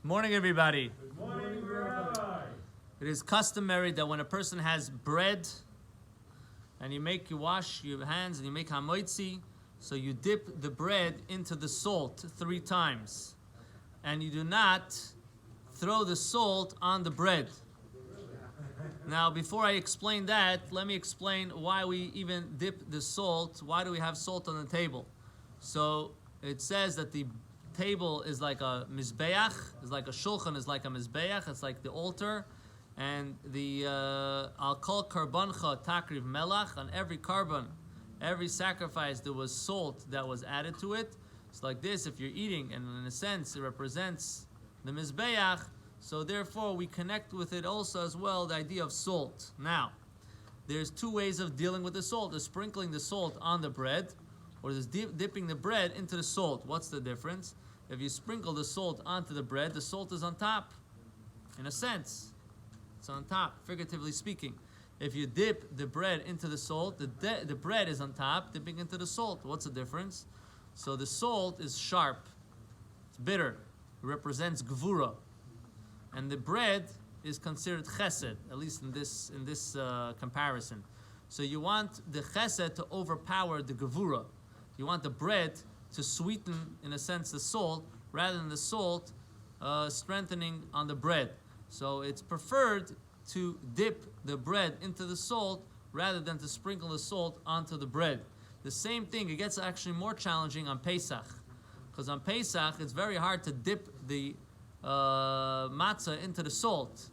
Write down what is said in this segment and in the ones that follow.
Morning, everybody. Good morning, Rabbi. It is customary that when a person has bread and you wash your hands and you make hamoitzi, so you dip the bread into the salt 3 times. And you do not throw the salt on the bread. Now, before I explain that, let me explain why we even dip the salt. Why do we have salt on the table? So it says that the table is like a mizbeach, is like a shulchan, is like a mizbeach, it's like the altar. And the I'll call karbancha takriv melach, on every carbon, every sacrifice, there was salt that was added to it. It's like this, if you're eating, and in a sense it represents the mizbeach, so therefore we connect with it also as well, the idea of salt. Now, there's 2 ways of dealing with the salt. There's sprinkling the salt on the bread, or there's dipping the bread into the salt. What's the difference? If you sprinkle the salt onto the bread, the salt is on top, in a sense. It's on top, figuratively speaking. If you dip the bread into the salt, the bread is on top, dipping into the salt. What's the difference? So the salt is sharp, it's bitter, it represents gvura. And the bread is considered chesed, at least in this comparison. So you want the chesed to overpower the gevura. You want the bread to sweeten, in a sense, the salt, rather than the salt strengthening on the bread. So it's preferred to dip the bread into the salt rather than to sprinkle the salt onto the bread. The same thing, it gets actually more challenging on Pesach. Because on Pesach, it's very hard to dip the matzah into the salt,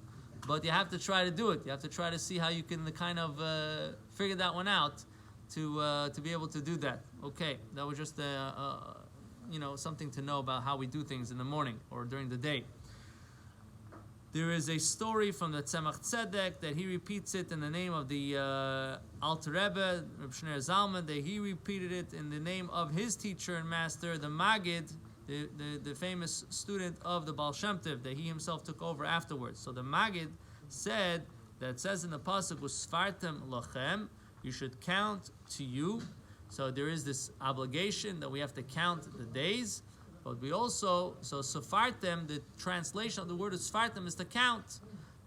but you have to try to do it. You have to try to see how you can kind of figure that one out to be able to do that. Okay, that was just something to know about how we do things in the morning or during the day. There is a story from the Tzemach Tzedek that he repeats it in the name of the Alter Rebbe, Reb Shneur Zalman, that he repeated it in the name of his teacher and master, the Maggid, the famous student of the Baal Shem Tov, that he himself took over afterwards. So the Maggid said that it says in the pasuk, "Usfartem lachem," you should count to you. So there is this obligation that we have to count the days, but we also, so Sefartem, the translation of the word Usfartem is to count.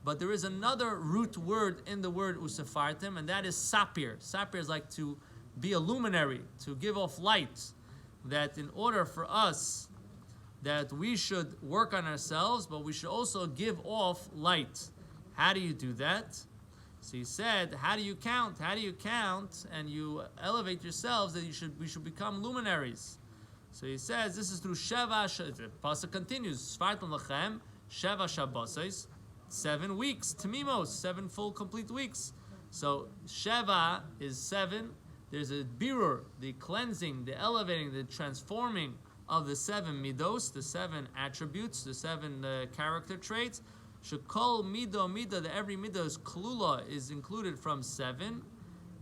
But there is another root word in the word Usefartem, and that is sapir. Sapir is like to be a luminary, to give off light. That in order for us, that we should work on ourselves, but we should also give off light. How do you do that? So he said, how do you count? How do you count and you elevate yourselves that we should become luminaries? So he says, this is through Sheva, the pasuk continues, Svartam Lachem, Sheva Shabbosos, 7 weeks, Tamimos, 7 full complete weeks. So Sheva is 7. There's a birur, the cleansing, the elevating, the transforming of the 7 midos, the 7 attributes, the 7 character traits. Shekol midah, that every midah is klula, is included from 7,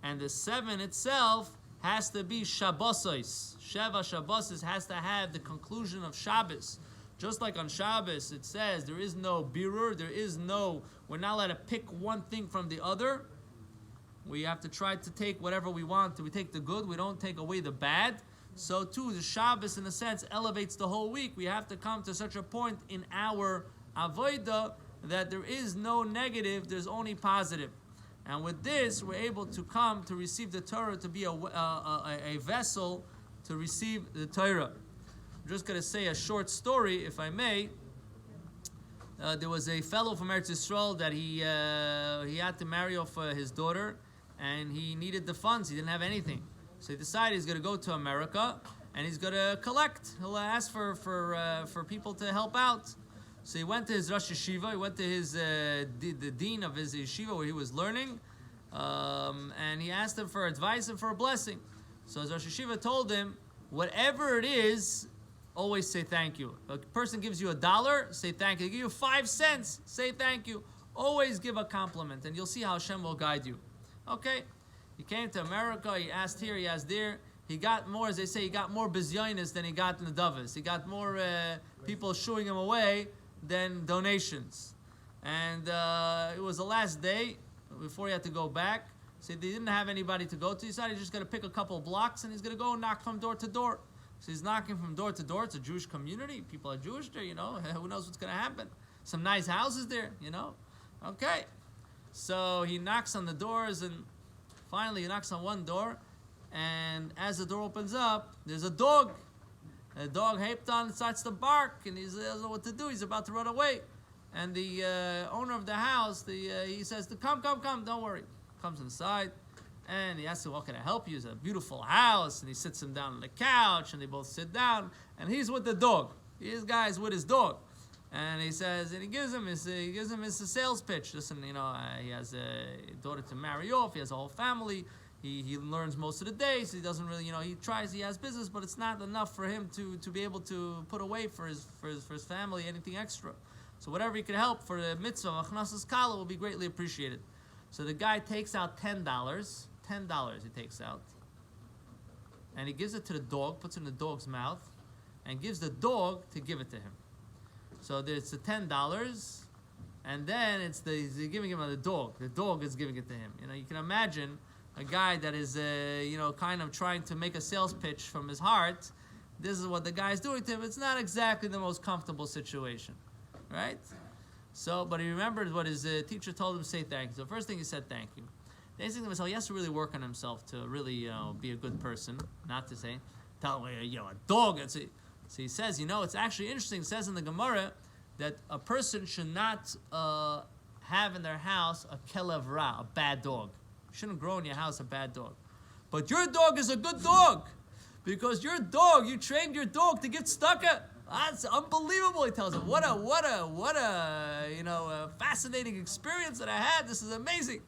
and the 7 itself has to be Shabbosos. Sheva Shabbosos has to have the conclusion of Shabbos. Just like on Shabbos, it says there is no birur, we're not allowed to pick one thing from the other. We have to try to take whatever we want. We take the good, we don't take away the bad. So too, the Shabbos, in a sense, elevates the whole week. We have to come to such a point in our avodah that there is no negative, there's only positive. And with this, we're able to come to receive the Torah, to be a vessel to receive the Torah. I'm just going to say a short story, if I may. There was a fellow from Eretz Yisrael that he had to marry off his daughter, and he needed the funds. He didn't have anything. So he decided he's going to go to America, and he's going to collect. He'll ask for people to help out. So he went to his Rosh Yeshiva, he went to his the dean of his yeshiva where he was learning, and he asked him for advice and for a blessing. So his Rosh Yeshiva told him, whatever it is, always say thank you. If a person gives you $1, say thank you. They give you 5 cents, say thank you. Always give a compliment, and you'll see how Hashem will guide you. Okay? He came to America, he asked here, he asked there. He got more, as they say, he got more bizyonis than he got in the Davos. He got more people shooing him away than donations. And it was the last day before he had to go back. So he didn't have anybody to go to. He decided he's just going to pick a couple of blocks and he's going to go knock from door to door. So he's knocking from door to door. It's a Jewish community. People are Jewish there, you know. Who knows what's going to happen? Some nice houses there, you know. Okay. So he knocks on the doors, and finally he knocks on one door. And as the door opens up, there's a dog. The dog hopped on and starts to bark, and he doesn't know what to do. He's about to run away. And the owner of the house, he says, come, don't worry. Comes inside. And he asks him, what can I help you? It's a beautiful house. And he sits him down on the couch, and they both sit down. And he's with the dog. This guy's with his dog. And he says, and he gives him his sales pitch. Listen, you know, he has a daughter to marry off. He has a whole family. He learns most of the day, so he doesn't really, you know, he has business, but it's not enough for him to be able to put away for his family anything extra. So whatever he could help for the mitzvah, achnasas kala, will be greatly appreciated. So the guy takes out $10 he takes out, and he gives it to the dog, puts it in the dog's mouth, and gives the dog to give it to him. So there's the $10, and then he's giving him the dog. The dog is giving it to him. You know, you can imagine a guy that is, you know, kind of trying to make a sales pitch from his heart. This is what the guy is doing to him. It's not exactly the most comfortable situation, right? So, but he remembered what his teacher told him to say thank you. So first thing he said thank you. The next thing he said, he has to really work on himself to really, you know, be a good person. Not to say, tell him, you know, a dog. So he says, you know, it's actually interesting. It says in the Gemara that a person should not have in their house a kelev ra, a bad dog. You shouldn't grow in your house a bad dog. But your dog is a good dog, because your dog, you trained your dog to get stuck at. That's unbelievable, he tells him. What a you know, fascinating experience that I had. This is amazing.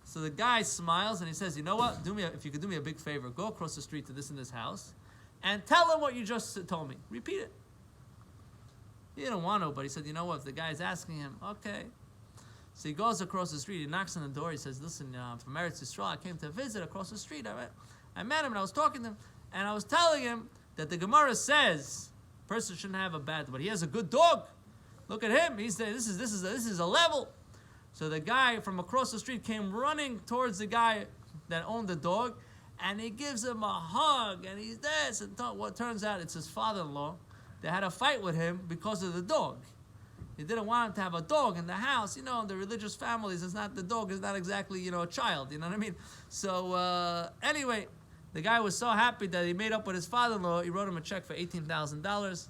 So the guy smiles and he says, you know what? If you could do me a big favor, go across the street to this house and tell him what you just told me. Repeat it. He didn't want to, but he said, you know what? If the guy's asking him, okay. So he goes across the street. He knocks on the door. He says, listen, I'm from Eretz Yisrael. I came to visit across the street. I met him and I was talking to him. And I was telling him that the Gemara says a person shouldn't have a bad, but he has a good dog. Look at him. He's saying, this is a level. So the guy from across the street came running towards the guy that owned the dog, and he gives him a hug, and he's this. And what turns out, it's his father-in-law. They had a fight with him because of the dog. He didn't want him to have a dog in the house. You know, in the religious families, the dog is not exactly, you know, a child. You know what I mean? So anyway, the guy was so happy that he made up with his father-in-law. He wrote him a check for $18,000.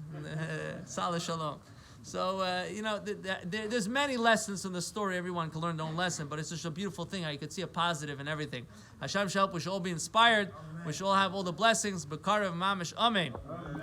Saleh shalom. So, you know, there's many lessons from the story. Everyone can learn their own lesson, but it's just a beautiful thing how you can see a positive in everything. Hashem shall help. We should all be inspired. Amen. We should all have all the blessings. B'karev mamish. Amen.